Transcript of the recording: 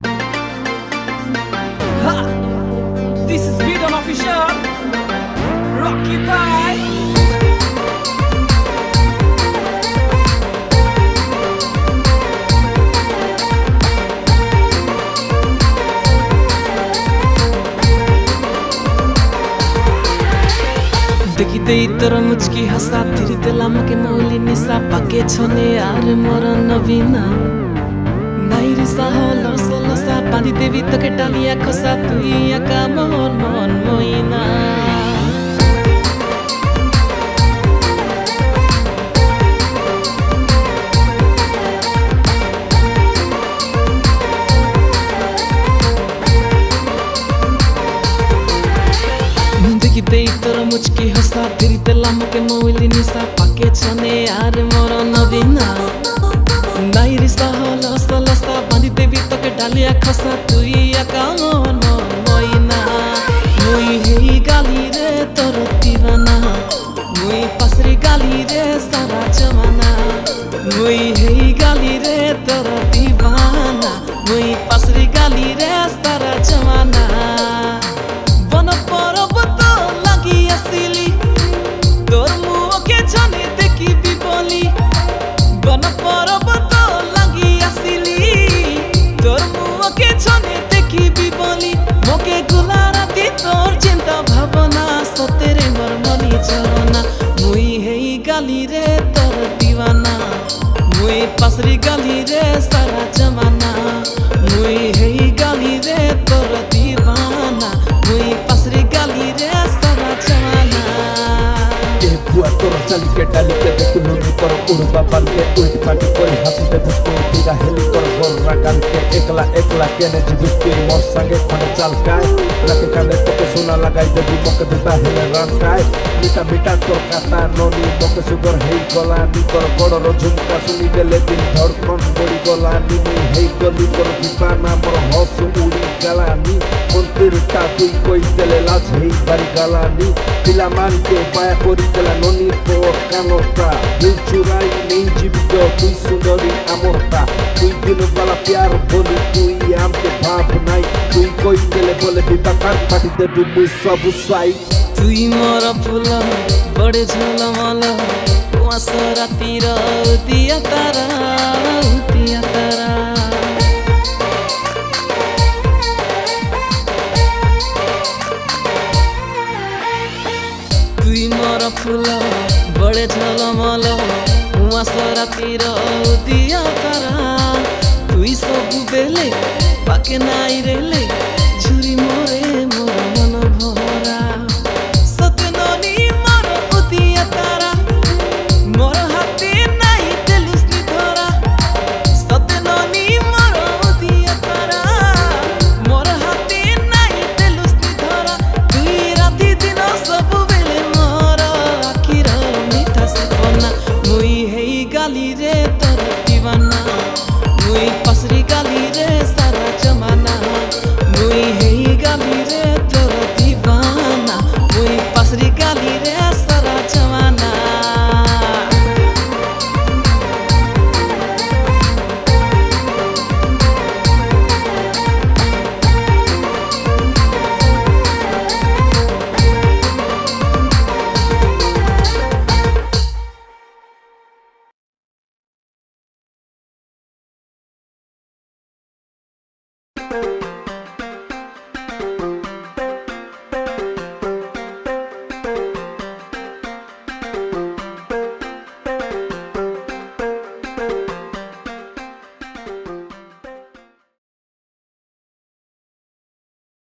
Ha! This is Bidon Official Rocky Pie. देखिते तोर मुचकी हंसा फिर दिला मके मौली निशा पाके छने are more Navina नाइरी Sahal salsa पानी देवी तके डालिया खसा तुइया का मोर मन मोइना देखिते तोर मुचकी हंसा फिर दिला मके मौली निशा पाके छने are more Navina नाइरी Sahal salsa पानी देवी तके डालिया खसा तुइया का मोर मन मोइना मुई हेई गाली रे तोर दीवाना मुई पासरी गाली रे सारा जमाना मुई हेई गाली रे तोर दीवाना मुई पासरी गाली रे सारा जमाना बन पर्वत লাগি আসিলি তোর মুখে ছনে দেখিবি বলি বন पर्वत লাগি আসিলি তোর মুখে ছনে দেখিবি বলি মোকে গুলা রাতি তোর চিন্তা ভাবনা সতেরে মোর মনি ঝরনা মুই হেই গালি রে তোর দিওয়ানা মুই পাসরি গালি রে সারা জমানা মুই হেই গালি রে তোর দিওয়ানা মুই পাসরি গালি রে সারা জমানা बुआ तोर चली के डाली के देखू नदी पर उड़बा बाल के उल्टी पाटी कोई हाथी पे धुसके तेरा हेली कर गोरा गान के एकला एकला के ने जिदुके मोर संगे खने चाल काय लके काने तो सोना लगाई देबी मके देता हेले रान काय मीठा मीठा तोर काता नोनी मके सुगर हेई गला नी तोर बड़र झुमका सुनी देले दिल धड़कन बड़ी गला नी हेई गली तोर दीवाना मोर हस उड़ी गला नी मंदिर टा तुई कोई देले लाज हेई बारी गला नी पिला मान के पाया कोरी देला नोनी তোর কানটা তুই চুরাই নেই জীবিত তুই সুন্দরী আমরটা তুই দিনবেলা প্যার বলি তুই আমকে ভাব নাই তুই কই গেলে বলে বিপা কান পাটি দেবি মুই সব সাই তুই মোর ফুল বড়ে ঝলমল কুয়াশ রাতির দিয়া তারা দিয়া তারা তুই মোর ফুল বড়ে ঝলমল কুয়াশ রাতির দিয়া তারা তুই সবু বেলে পাকে নাই রেলে ঝুরি মোরে মোর মন ভরা সতননি মোর উতিয়া তারা মোর হাতে নাই তেলুসনি ধরা সতননি মোর উতিয়া তারা মোর হাতে নাই তেলুসনি ধরা তুই রাতি দিন সবু বেলে মোর আখির মিঠা সপনা মুই হেই গালি রে তোর দিওয়ানা মুই পাসরি গালি রে সারা জমানা মুই হেই গালি রে তোর দিওয়ানা মুই পাসরি গালি রে সারা জমানা